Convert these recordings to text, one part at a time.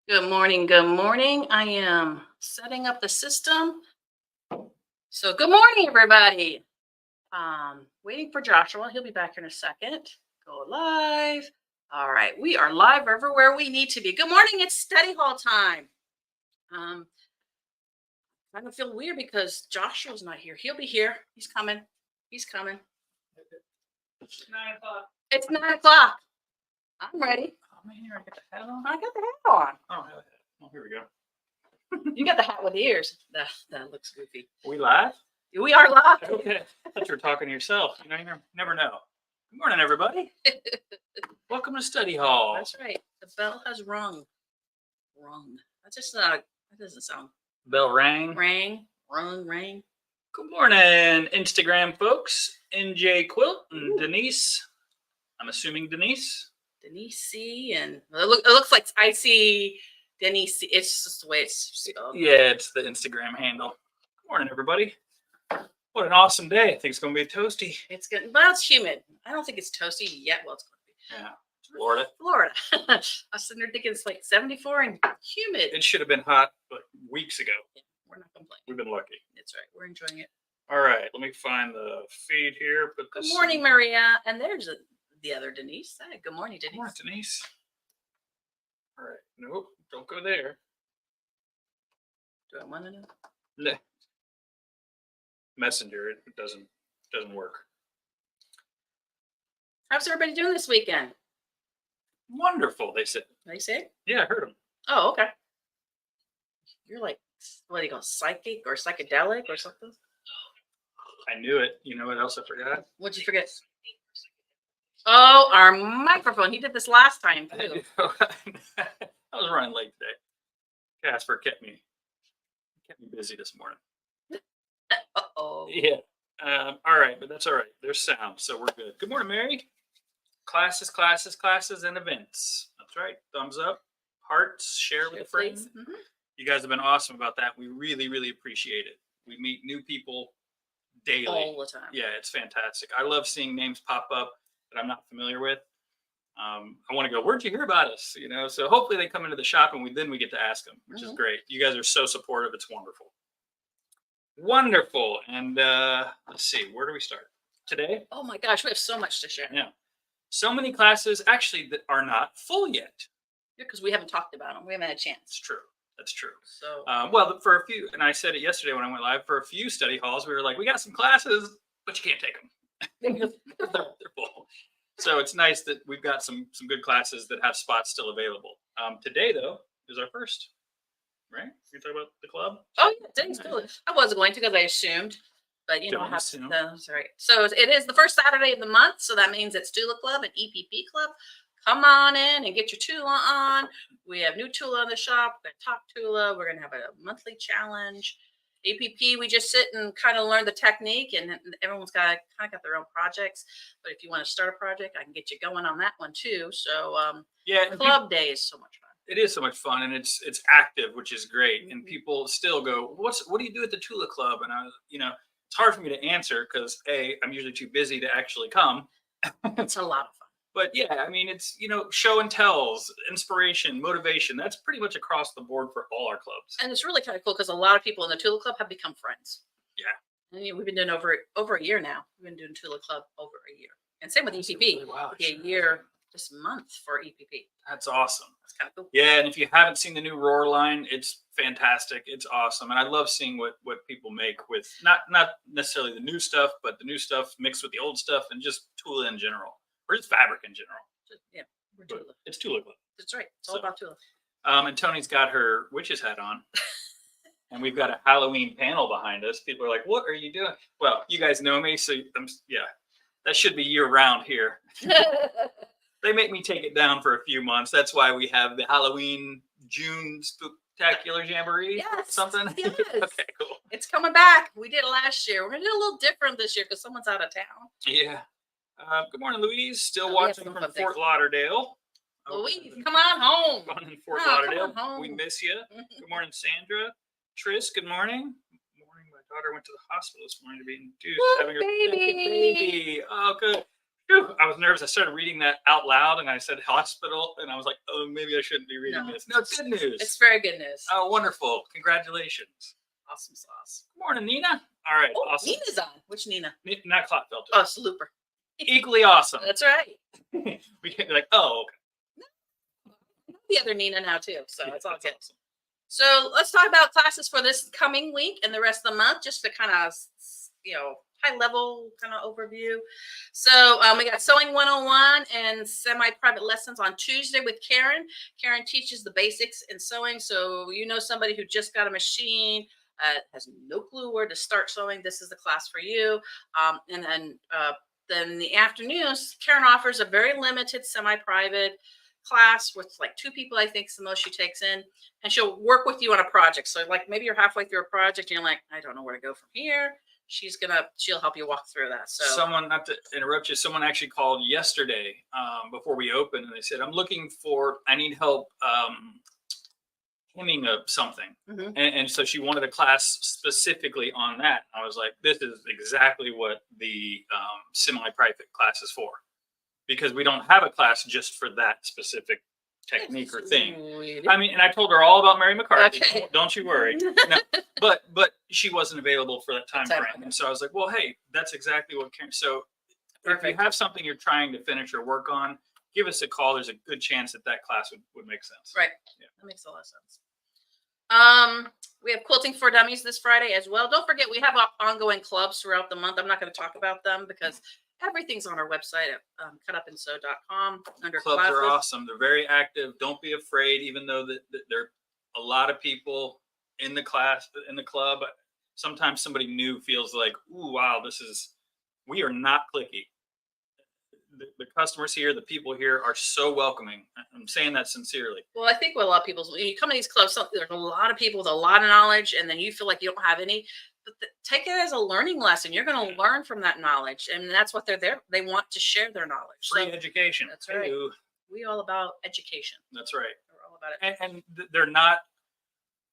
Good morning. Good morning. I am setting up the system. So, good morning, everybody. Waiting for Joshua. He'll be back here in a second. Go live. All right. We are live everywhere we need to be. Good morning. It's study hall time. I don't feel weird because Joshua's not here. He'll be here. He's coming. He's coming. It's 9 o'clock. It's 9 o'clock. I'm ready. Oh man, I got the hat on. I got the hat on. I don't have a hat. Oh, here we go. You got the hat with ears. That looks goofy. We live? We are live. Okay. I thought you were talking to yourself. You never know. Good morning, everybody. Welcome to study hall. That's right. The bell has rung. Rung. That's just not. That doesn't sound. Bell rang. Rang. Rang. Good morning, Instagram folks. NJ Quilt and Denise. I'm assuming Denise. Denise C. And it looks like I see Denise C. It's just the way it's spelled. Yeah, it's the Instagram handle. Good morning, everybody. What an awesome day. I think it's going to be toasty. It's good. Well, it's humid. I don't think it's toasty yet. Well, it's going to be. Yeah. Florida. I was sitting there thinking it's like 74 and humid. It should have been hot like weeks ago. Yeah, we're not complaining. We've been lucky. That's right. We're enjoying it. All right. Let me find the feed here. Good morning, Maria. And there's the other Denise. Hey, good morning, Denise. Good morning, Denise. All right. Nope. Don't go there. Do I want to know? No. Messenger. It doesn't work. How's everybody doing this weekend? Wonderful, they said. They say? Yeah, I heard them. Oh, okay. You're like, what do you call, psychic or psychedelic or something? I knew it. You know what else I forgot? What'd you forget? Oh, our microphone. He did this last time too. I was running late today. Casper kept me busy this morning. Uh-oh. Yeah. All right, but that's all right. There's sound, so we're good. Good morning, Mary. Classes, and events. That's right. Thumbs up, hearts, share with a friend. Mm-hmm. You guys have been awesome about that. We really, really appreciate it. We meet new people daily. All the time. Yeah, it's fantastic. I love seeing names pop up that I'm not familiar with. I want to go, where'd you hear about us? So hopefully they come into the shop and we get to ask them, which is great. You guys are so supportive. It's wonderful. Wonderful. And let's see, where do we start? Today? Oh my gosh, we have so much to share. Yeah. So many classes actually that are not full yet. Yeah, because we haven't talked about them. We haven't had a chance. It's true. That's true. So, well, for a few, and I said it yesterday when I went live, for a few study halls, we were like, we got some classes, but you can't take them. they're full. So it's nice that we've got some good classes that have spots still available. Today, though, is our first, right? We talk about the club? Oh, yeah, today's cool. I wasn't going to because I assumed, but that's right. So it is the first Saturday of the month. So that means it's Tula Club and EPP Club. Come on in and get your Tula on. We have new Tula in the shop. We're going to talk Tula. We're going to have a monthly challenge. APP, we just sit and kind of learn the technique, and everyone's got their own projects. But if you want to start a project, I can get you going on that one too. So club day is so much fun. It is so much fun, and it's active, which is great. Mm-hmm. And people still go, what do you do at the Tula Club? And it's hard for me to answer because I'm usually too busy to actually come. It's a lot of fun. But yeah, I mean, it's, show and tells, inspiration, motivation. That's pretty much across the board for all our clubs. And it's really kind of cool because a lot of people in the Tula Club have become friends. Yeah. And we've been doing over a year now. We've been doing Tula Club over a year. And same with EPP. Really, wow, a year this month for EPP. That's awesome. That's kind of cool. Yeah, and if you haven't seen the new Roar line, it's fantastic. It's awesome. And I love seeing what people make with not necessarily the new stuff, but the new stuff mixed with the old stuff and just Tula in general. Or just fabric in general. Yeah, we're Tula. It's Tula Club. That's right. It's all about Tula. And Toni's got her witch's hat on. And we've got a Halloween panel behind us. People are like, what are you doing? Well, you guys know me, so that should be year round here. They make me take it down for a few months. That's why we have the Halloween June Spectacular Jamboree. Yes. Something. Yes. Okay, cool. It's coming back. We did it last year. We're going to do a little different this year because someone's out of town. Yeah. Good morning, Louise. Still watching from Fort Lauderdale. Louise, come on home. In Fort Lauderdale. We miss you. Good morning, Sandra. Tris, good morning. Good morning. My daughter went to the hospital this morning to be induced. Having her baby. Oh, good. Whew, I was nervous. I started reading that out loud, and I said hospital, and I was like, oh, maybe I shouldn't be reading this. No, it's good news. It's very good news. Oh, wonderful. Congratulations. Awesome sauce. Good morning, Nina. All right, Oh, awesome. Nina's on. Which Nina? Not Clotfelter. Oh, it's Looper. Equally awesome. That's right. We can't be like, oh, okay. The other Nina now too, so Yeah, it's all that's good. awesome. So let's talk about classes for this coming week and the rest of the month, just to kind of, high level kind of overview. So we got Sewing 101 and semi-private lessons on Tuesday with Karen. Karen teaches the basics in sewing. So somebody who just got a machine, has no clue where to start sewing. This is the class for you. And then in the afternoons, Karen offers a very limited semi-private class with like 2 people, I think is the most she takes in, and she'll work with you on a project. So like maybe you're halfway through a project and you're like, I don't know where to go from here. She'll help you walk through that. So someone, not to interrupt you, someone actually called yesterday before we opened, and they said, I need help hemming of something. And so she wanted a class specifically on that. I was like, this is exactly what the semi-private class is for, because we don't have a class just for that specific technique or thing. I mean, and I told her all about Mary McCarthy. Okay. Don't you worry. No, but she wasn't available for that time frame. And so I was like, well, hey, that's exactly what Karen. So if you have something you're trying to finish or work on, give us a call. There's a good chance that class would make sense. Right. Yeah. That makes a lot of sense. We have Quilting for Dummies this Friday as well. Don't forget, we have ongoing clubs throughout the month. I'm not going to talk about them because everything's on our website at cutupandsew.com under clubs classes. Are awesome. They're very active. Don't be afraid, even though that there are a lot of people in the club. Sometimes somebody new feels like, ooh, wow, we are not cliquey. The customers here, the people here are so welcoming. I'm saying that sincerely. Well, I think what a lot of people, when you come to these clubs, there's a lot of people with a lot of knowledge, and then you feel like you don't have any. But take it as a learning lesson. You're going to learn from that knowledge, and that's what they're there. They want to share their knowledge. Free education. That's right. We all about education. That's right. We're all about it. And they're not,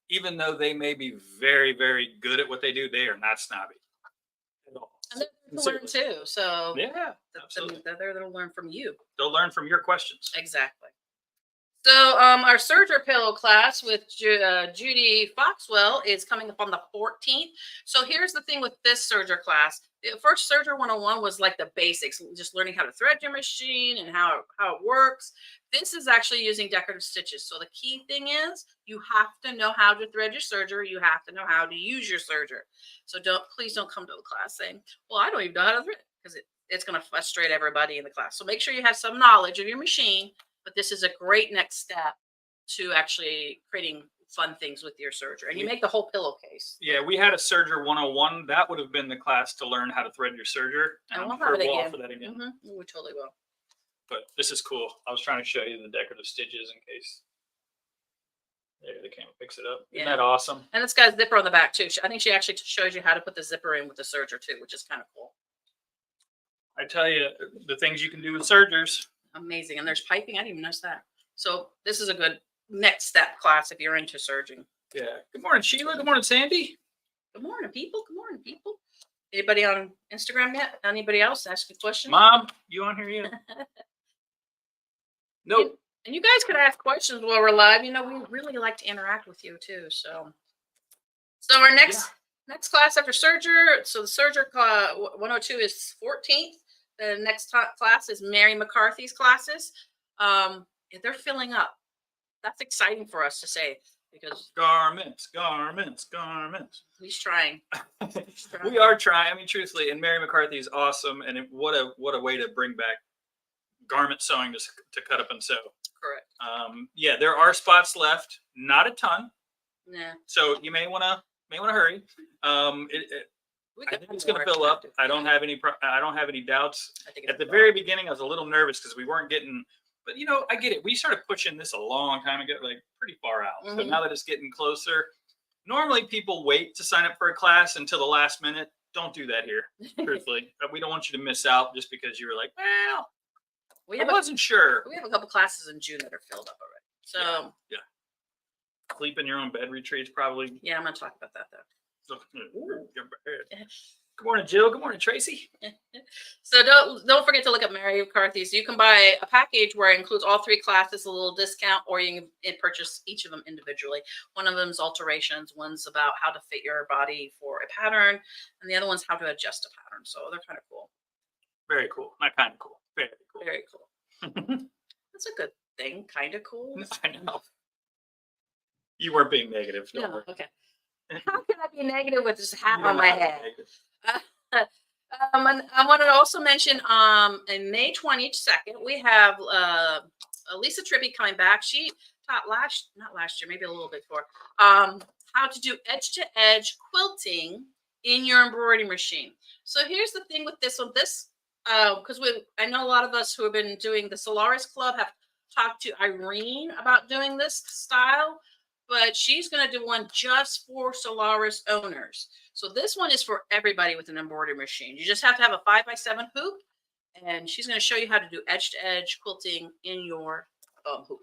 even though they may be very, very good at what they do, they are not snobby at all. And they're to learn too. So yeah, absolutely. They're there to learn from you. They'll learn from your questions. Exactly. So our serger pillow class with Judy Foxwell is coming up on the 14th. So here's the thing with this serger class. The first Serger 101 was like the basics, just learning how to thread your machine and how it works. This is actually using decorative stitches. So the key thing is you have to know how to thread your serger. You have to know how to use your serger. So please don't come to a class saying, well, I don't even know how to thread, because it's going to frustrate everybody in the class. So make sure you have some knowledge of your machine. But this is a great next step to actually creating fun things with your serger. And you make the whole pillowcase. Yeah, we had a Serger 101. That would have been the class to learn how to thread your serger. And I'm sure we'll offer that again. We totally will. But this is cool. I was trying to show you the decorative stitches in case. There, the camera picks it up. Isn't that awesome? And it's got a zipper on the back too. I think she actually shows you how to put the zipper in with the serger too, which is kind of cool. I tell you, the things you can do with sergers. Amazing. And there's piping. I didn't even notice that. So this is a good next step class if you're into serging. Yeah. Good morning, Sheila. Good morning, Sandy. Good morning, people. Good morning, people. Anybody on Instagram yet? Anybody else ask a question? Mom, you on here yet? Nope. And you guys could ask questions while we're live. We really like to interact with you too. So our next class after serger. So the serger 102 is 14th. The next class is Mary McCarthy's classes. They're filling up. That's exciting for us to say, because garments. He's trying. We are trying. I mean, truthfully, and Mary McCarthy is awesome. And what a way to bring back garment sewing to cut up and sew. Correct. Yeah, there are spots left. Not a ton. Yeah. So you may want to hurry. I think it's going to fill up. I don't have any doubts. At the very beginning, I was a little nervous because we weren't getting, but I get it. We started pushing this a long time ago, like pretty far out. So now that it's getting closer, normally people wait to sign up for a class until the last minute. Don't do that here, truthfully. We don't want you to miss out just because you were like, well, I wasn't sure. We have a couple classes in June that are filled up already. So yeah. Sleep in your own bed retreats, probably. Yeah, I'm going to talk about that though. Good morning, Jill. Good morning, Tracy. So don't forget to look at Mary McCarthy's. You can buy a package where it includes all 3 classes, a little discount, or you can purchase each of them individually. One of them is alterations, one's about how to fit your body for a pattern, and the other one's how to adjust a pattern. So they're kind of cool. Very cool. Not kind of cool. Very cool. Very cool. That's a good thing. Kind of cool. I know. You weren't being negative. Don't No, worry. okay. How can I be negative with this hat on my head? And I want to also mention in May 22nd, we have Lisa Tribby coming back. She taught not last year, maybe a little bit before, how to do edge-to-edge quilting in your embroidery machine. So here's the thing with this one. Because I know a lot of us who have been doing the Solaris Club have talked to Irene about doing this style, but she's going to do one just for Solaris owners. So this one is for everybody with an embroidery machine. You just have to have a 5x7 hoop, and she's going to show you how to do edge-to-edge quilting in your hoop.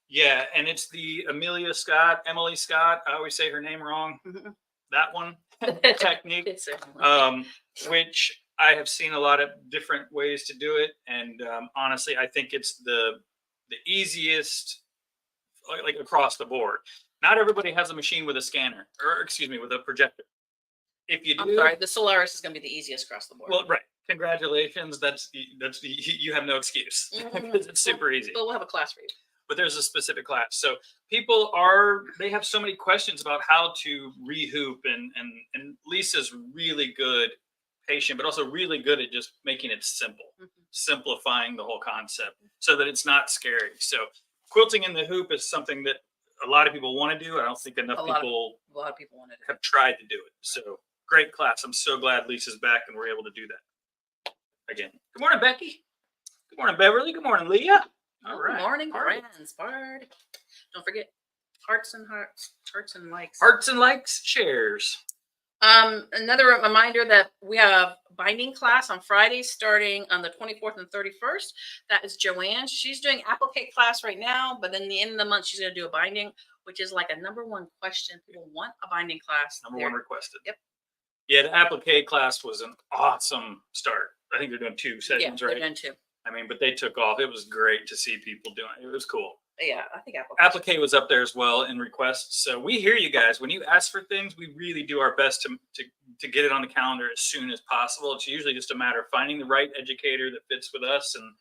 Yeah, and it's the Emily Scott. I always say her name wrong. Mm-hmm. That one technique, which I have seen a lot of different ways to do it, and honestly, I think it's the easiest, like across the board. Not everybody has a machine with a scanner, or excuse me, with a projector. If you do, I'm sorry, the Solaris is going to be the easiest across the board. Well, right. Congratulations. You have no excuse because it's super easy. But we'll have a class for you. But there's a specific class. So they have so many questions about how to rehoop, and Lisa's really good, patient, but also really good at just making it simple, simplifying the whole concept so that it's not scary. So quilting in the hoop is something that a lot of people want to do. I don't think enough people want to have tried to do it. So great class. I'm so glad Lisa's back and we're able to do that again. Good morning, Becky. Good morning, Beverly. Good morning, Leah. All right. Good morning, friends. Party. Don't forget hearts and likes. Hearts and likes, shares. Another reminder that we have binding class on Friday starting on the 24th and 31st. That is Joanne. She's doing applique class right now, but then the end of the month she's going to do a binding, which is like a #1 question. People want a binding class. #1 requested. Yep. Yeah, the applique class was an awesome start. I think they're doing 2 sessions, right? They're doing 2. I mean, but they took off. It was great to see people doing it. It was cool. Yeah, I think applique was up there as well in requests. So we hear you guys. When you ask for things, we really do our best to get it on the calendar as soon as possible. It's usually just a matter of finding the right educator that fits with us and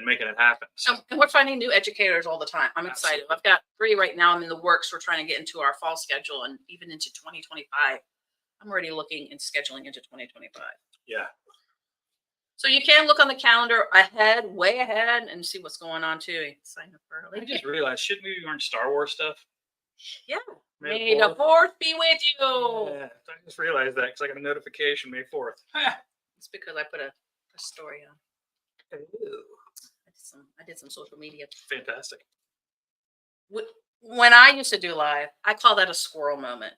making it happen. So, and we're finding new educators all the time. I'm excited. I've got 3 right now. I'm in the works. We're trying to get into our fall schedule and even into 2025. I'm already looking and scheduling into 2025. Yeah. So you can look on the calendar way ahead, and see what's going on too. Sign up early. I just realized, shouldn't we be wearing Star Wars stuff? Yeah. May the 4th be with you. Yeah, I just realized that because I got a notification May 4th. It's because I put a story on. Ooh. I did some social media. Fantastic. When I used to do live, I call that a squirrel moment.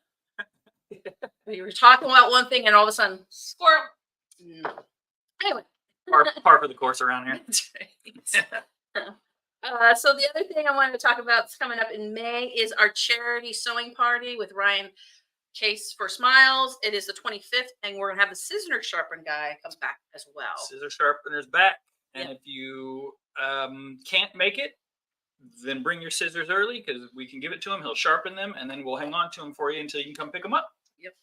You were talking about one thing, and all of a sudden, squirrel. No. Anyway, par for the course around here. That's right. So the other thing I wanted to talk about that's coming up in May is our charity sewing party with Ryan Case for Smiles. It is the 25th, and we're gonna have the scissor sharpen guy come back as well. Scissor sharpener's back, and if you can't make it, then bring your scissors early because we can give it to him. He'll sharpen them, and then we'll hang on to them for you until you can come pick them up. Yep.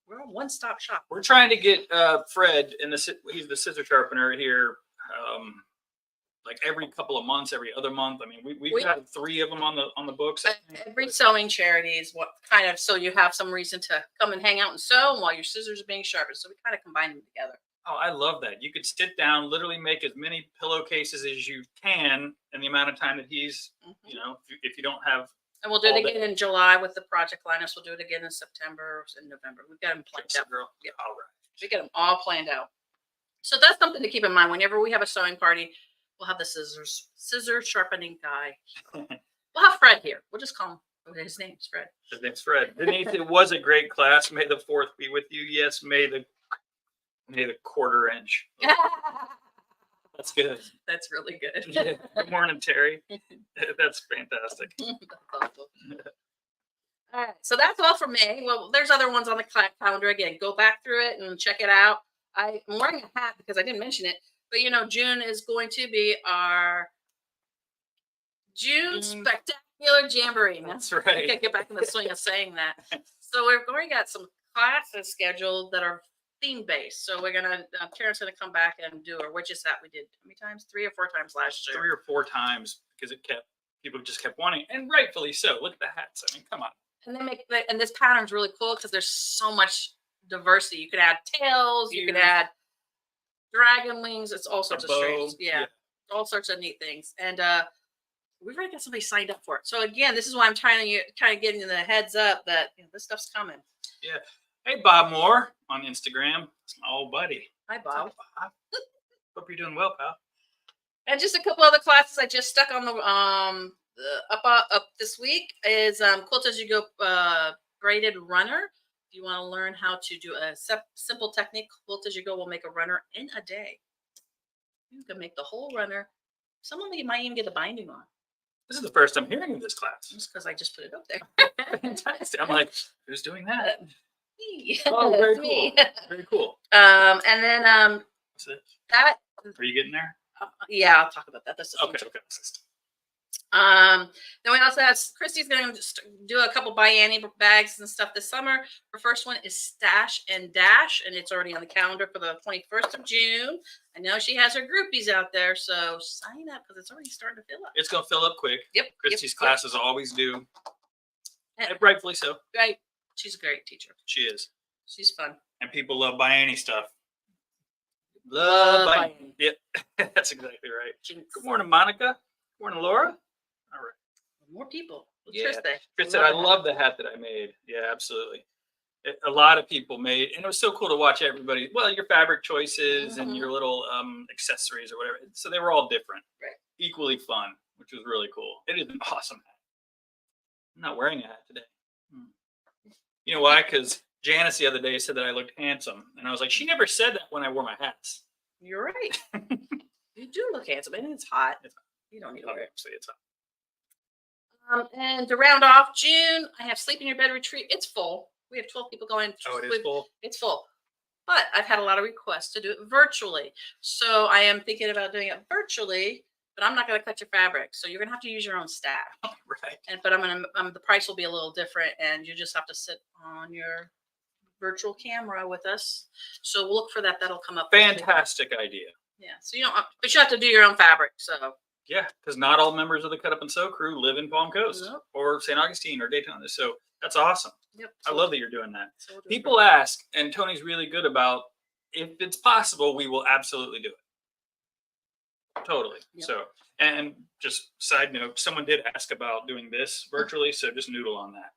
We're a one-stop shop. We're trying to get Fred, he's the scissor sharpener here, like every couple of months, every other month. I mean, we've got 3 of them on the books. Every sewing charity is what kind of, so you have some reason to come and hang out and sew while your scissors are being sharpened. So we kind of combine them together. Oh, I love that. You could sit down, literally make as many pillowcases as you can in the amount of time that he's, if you don't have. And we'll do it again in July with the project Linus. We'll do it again in September and November. We've got them planned out. Girl. Yeah, all right. We get them all planned out. So that's something to keep in mind. Whenever we have a sewing party, we'll have the scissor sharpening guy. We'll have Fred here. We'll just call him. His name's Fred. His name's Fred. Denise, it was a great class. May the 4th be with you. Yes, may the 1/4 inch. That's good. That's really good. Yeah. Good morning, Terry. That's fantastic. That's awesome. All right, so that's all for May. Well, there's other ones on the calendar. Again, go back through it and check it out. I'm wearing a hat because I didn't mention it, but June is going to be our June Spectacular Jamboree. That's I right. gotta get back in the swing of saying that. So we've already got some classes scheduled that are theme based. So we're gonna Karen's gonna come back and do our witches hat we did how many times? 3 or 4 times last year. 3 or 4 times because people just kept wanting, and rightfully so. Look at the hats. I mean, come on. And this pattern's really cool because there's so much diversity. You could add tails, you could add dragon wings. It's all sorts of strange. Yeah, all sorts of neat things. And we've already got somebody signed up for it. So again, this is why I'm trying to kind of getting the heads up that this stuff's coming. Yeah. Hey, Bob Moore on Instagram. It's my old buddy. Hi, Bob. Hope you're doing well, pal. And just a couple other classes I just stuck on the up this week is Quilt as you go braided runner. If you want to learn how to do a simple technique, Quilt as you go will make a runner in a day. You can make the whole runner. Some of you might even get the binding on. This is the first I'm hearing of this class. Just because I just put it up there. Fantastic. I'm like, who's doing that? Me. Oh, very cool. Very cool. And then What's this? that. Are you getting there? Yeah, I'll talk about that. That's the Okay. Then we also have Christy's going to just do a couple biannual bags and stuff this summer. Her first one is Stash and Dash, and it's already on the calendar for the 21st of June. I know she has her groupies out there, so sign up because it's already starting to fill up. It's going to fill up quick. Yep. Christy's classes always do. And rightfully so. Right. She's a great teacher. She is. She's fun. And people love biannual stuff. Love biannual. Yep. That's exactly right. Good morning, Monica. Good morning, Laura. All right. More people. Yeah. Chris said, I love the hat that I made. Yeah, absolutely. A lot of people made, and it was so cool to watch everybody. Well, your fabric choices and your little accessories or whatever. So they were all different. Right. Equally fun, which was really cool. It is an awesome hat. I'm not wearing a hat today. You know why? Because Janice the other day said that I looked handsome. And I was like, she never said that when I wore my hats. You're right. You do look handsome, and it's hot. You don't need to wear it. Obviously, it's hot. And to round off June, I have Sleep in Your Bed retreat. It's full. We have 12 people going. Oh, it is full? It's full. But I've had a lot of requests to do it virtually. So I am thinking about doing it virtually, but I'm not going to cut your fabric. So you're going to have to use your own staff. Right. But the price will be a little different, and you just have to sit on your virtual camera with us. So we'll look for that. That'll come up. Fantastic idea. Yeah. So but you have to do your own fabric. So. Yeah, because not all members of the Cut Up and Sew crew live in Palm Coast or St. Augustine or Daytona. So that's awesome. Yep. I love that you're doing that. So people ask, and Tony's really good about, if it's possible, we will absolutely do it. Totally. Yep. So, and just side note, someone did ask about doing this virtually, so just noodle on that.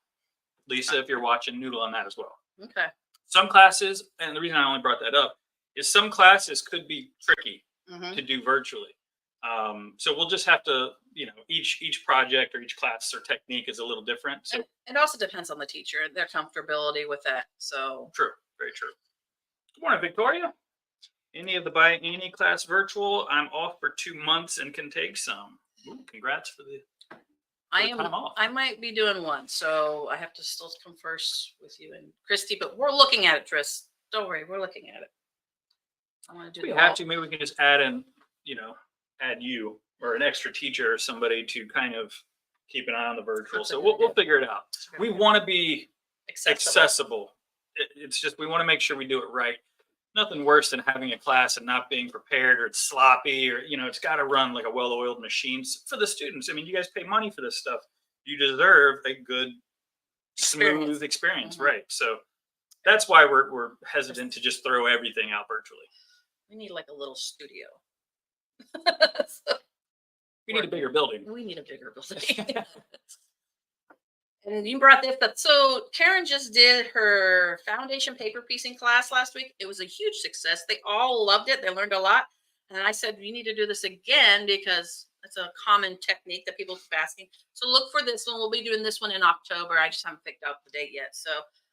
Lisa, if you're watching, noodle on that as well. Okay. Some classes, and the reason I only brought that up, is some classes could be tricky to do virtually. So we'll just have to, each project or each class or technique is a little different. So it also depends on the teacher, their comfortability with that. So true, very true. Good morning, Victoria. Any of the biannual class virtual? I'm off for 2 months and can take some. Ooh, congrats for the time off. I might be doing one, so I have to still converse with you and Christy, but we're looking at it, Tris. Don't worry, we're looking at it. I want to do. We have to. Maybe we can just add in, add you or an extra teacher or somebody to kind of keep an eye on the virtual. So we'll figure it out. We want to be accessible. It's just, we want to make sure we do it right. Nothing worse than having a class and not being prepared, or it's sloppy, or, it's got to run like a well-oiled machine for the students. I mean, you guys pay money for this stuff. You deserve a good, smooth experience. Right. So that's why we're hesitant to just throw everything out virtually. We need like a little studio. We need a bigger building. We need a bigger building. And you brought this up. So Karen just did her foundation paper piecing class last week. It was a huge success. They all loved it. They learned a lot. And I said, you need to do this again because it's a common technique that people keep asking. So look for this one. We'll be doing this one in October. I just haven't picked out the date yet. So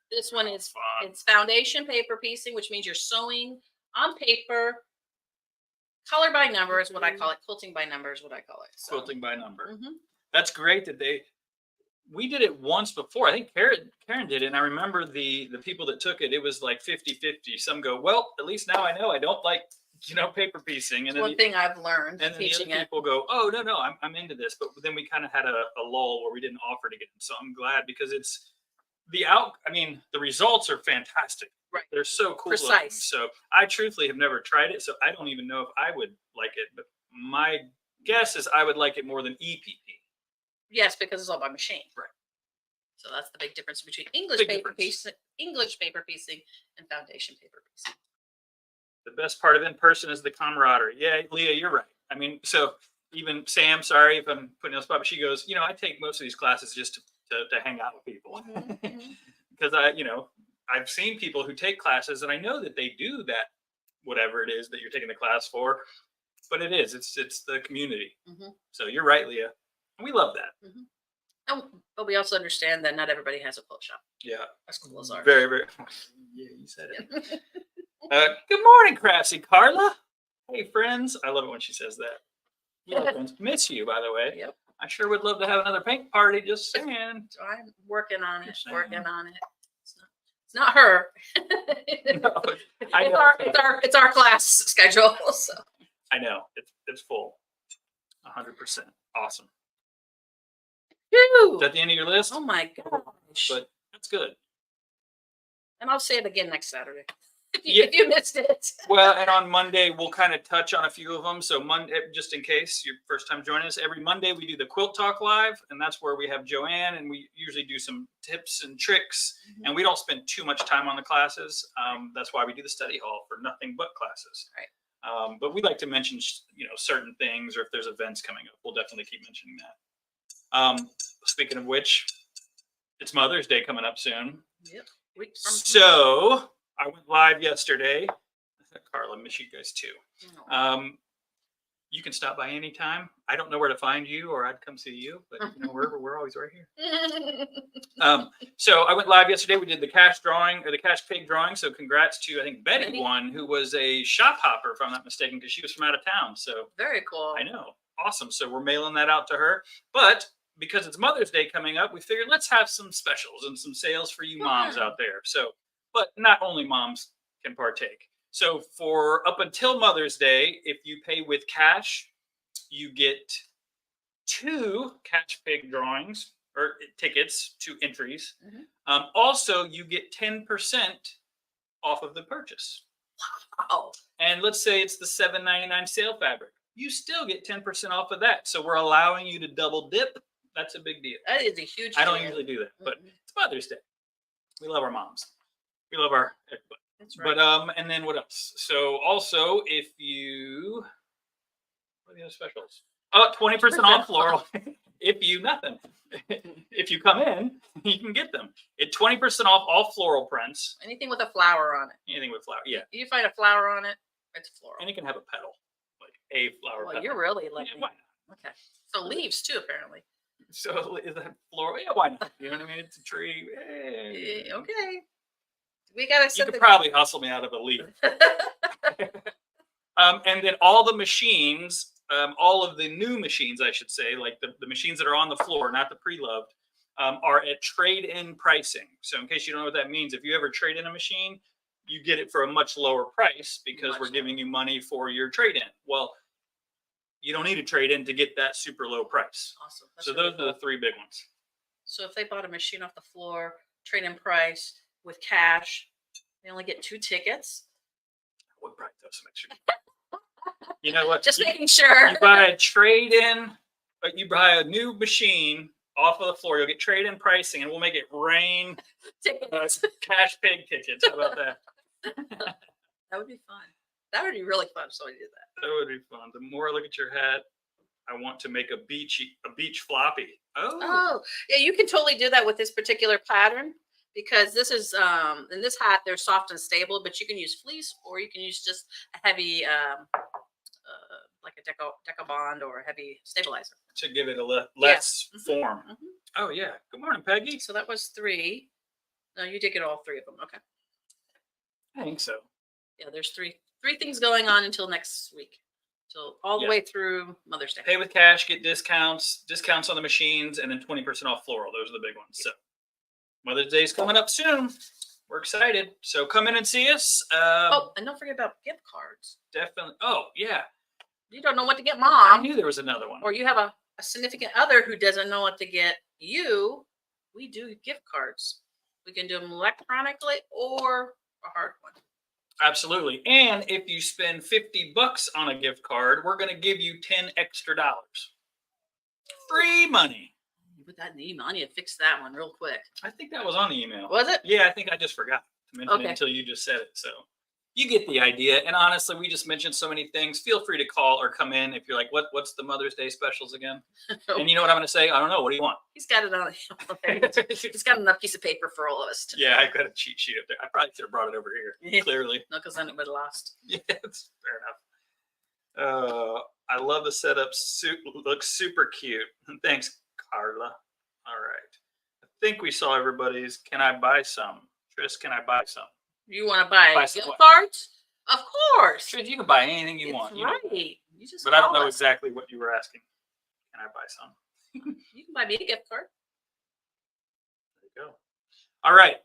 this one is it's foundation paper piecing, which means you're sewing on paper. Color by number is what I call it. Quilting by number is what I call it. So. Quilting by number. That's great that we did it once before. I think Karen did it, and I remember the people that took it. It was like 50-50. Some go, well, at least now I know I don't like paper piecing, and then One thing I've learned and then the teaching other it. people go, oh no, I'm into this. But then we kind of had a lull where we didn't offer it again. So I'm glad because it's I mean, the results are fantastic. Right. They're so cool. Precise. Looking. So I truthfully have never tried it, so I don't even know if I would like it. But my guess is I would like it more than EPP. Yes, because it's all by machine. Right. So that's the big difference between English paper piecing and foundation paper piecing. The best part of in person is the camaraderie. Yeah, Leah, you're right. I mean, so even Sam, sorry if I'm putting you on the spot, but she goes, I take most of these classes just to hang out with people. Because I've seen people who take classes and I know that they do that, whatever it is that you're taking the class for, but it's the community. So you're right, Leah. And we love that. But we also understand that not everybody has a quilt shop. Yeah. As cool as ours. Very, very. Yeah, you said it. Good morning, Craftsy Carla. Hey, friends. I love it when she says that. Yeah, friends. Miss you, by the way. Yep. I sure would love to have another paint party. Just saying. So I'm working on it. Working on it. It's not her. No, it's our class schedule. So I know it's full. 100%. Awesome. Whew. Is that the end of your list? Oh my gosh. But that's good. And I'll say it again next Saturday. If you missed it. Well, and on Monday, we'll kind of touch on a few of them. So Monday, just in case your first time joining us, every Monday we do the Quilt Talk Live, and that's where we have Joanne, and we usually do some tips and tricks, and we don't spend too much time on the classes. That's why we do the study hall for nothing but classes. Right. But we like to mention, certain things, or if there's events coming up, we'll definitely keep mentioning that. Speaking of which, it's Mother's Day coming up soon. Yep. So I went live yesterday. Carla, miss you guys too. You can stop by anytime. I don't know where to find you, or I'd come see you, but we're always right here. So I went live yesterday. We did the cash drawing, or the cash pig drawing. So congrats to, I think, Betty won, who was a shop hopper, if I'm not mistaken, because she was from out of town. So very cool. I know. Awesome. So we're mailing that out to her. But because it's Mother's Day coming up, we figured let's have some specials and some sales for you moms out there. So, but not only moms can partake. So for up until Mother's Day, if you pay with cash, you get 2 cash pig drawings or tickets, 2 entries. Also, you get 10% off of the purchase. Wow. And let's say it's the $7.99 sale fabric. You still get 10% off of that. So we're allowing you to double dip. That's a big deal. That is a huge I don't deal. usually do that, but it's Mother's Day. We love our moms. We love our everybody. That's right. But and then what else? So also, if you, what are the other specials? Oh, 20% off floral. If you come in, you can get them. It's 20% off all floral prints. Anything with a flower on it. Anything with flower, yeah. You find a flower on it, it's floral. And it can have a petal, like a flower Well, petal. you're really lucky. Yeah, why not? Okay. So leaves too, apparently. So is that floral? Yeah, why not? You know what I mean? It's a tree. Hey. Okay. We gotta. You could probably hustle me out of a leaf. And then all the machines, all of the new machines, I should say, like the machines that are on the floor, not the pre-loved, are at trade-in pricing. So in case you don't know what that means, if you ever trade in a machine, you get it for a much lower price because we're giving you money for your trade-in. Well, you don't need to trade in to get that super low price. Awesome. So those are the 3 big ones. So if they bought a machine off the floor, trade-in price with cash, they only get 2 tickets. I would probably throw some extra. You know what? Just making sure. You buy a trade-in, but you buy a new machine off of the floor, you'll get trade-in pricing, and we'll make it rain tickets. Cash pig tickets. How about that? That would be fun. That would be really fun if somebody did that. That would be fun. The more I look at your hat, I want to make a beach floppy. Oh, yeah, you can totally do that with this particular pattern because this is in this hat they're soft and stable, but you can use fleece or you can use just a heavy like a deca bond or a heavy stabilizer to give it a less form. Oh yeah. Good morning, Peggy. So that was 3. No, you did get all 3 of them. Okay. I think so. Yeah, there's three things going on until next week. So all the Yeah. way through Mother's Day. Pay with cash, get discounts on the machines, and then 20% off floral. Those are the big ones. So Mother's Day is coming up soon. We're excited. So come in and see us. Oh, and don't forget about gift cards. Definitely. Oh, yeah. You don't know what to get I mom, knew there was another one. or you have a significant other who doesn't know what to get you. We do gift cards. We can do them electronically or a hard one. Absolutely. And if you spend $50 on a gift card, we're going to give you $10 extra. Free money. You put that in the email. I need to fix that one real quick. I think that was on the email. Was it? Yeah, I think I just forgot to mention it until you just said it. So you get the idea. And honestly, we just mentioned so many things. Feel free to call or come in if you're like, what's the Mother's Day specials again? And you know what I'm going to say? I don't know. What do you want? He's got it on. He's got enough piece of paper for all of us. Yeah, I've got a cheat sheet up there. I probably should have brought it over here. Clearly. No, because then it would have lost. Yeah, it's fair enough. I love the setup. Looks super cute. Thanks, Carla. All right. I think we saw everybody's. Can I buy some? Tris, can I buy some? You want to buy some gift what? Cards? Of course. Tris, you can buy anything you want. Right. You just but I don't call know us. exactly what you were asking. Can I buy some? You can buy me a gift card. There you go. All right.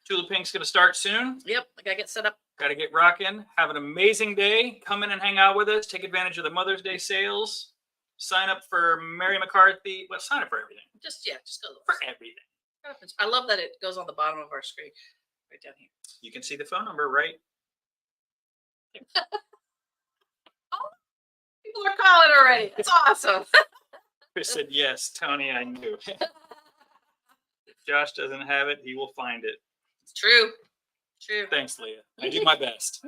Tulip Pink's going to start soon. Yep. I got to get set up. Got to get rocking. Have an amazing day. Come in and hang out with us. Take advantage of the Mother's Day sales. Sign up for Mary McCarthy. Well, sign up for everything. Just go For everything. I love that it goes on the bottom of our screen, right down here. You can see the phone number, right? Oh, people are calling already. It's awesome. Chris said, yes, Tony, I knew. If Josh doesn't have it, he will find it. It's true. True. Thanks, Leah. I do my best.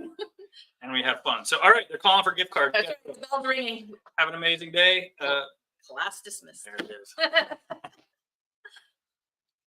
And we have fun. So, all right, they're calling for gift cards. Okay, the bell's ringing. Have an amazing day. Class dismissed. There it is.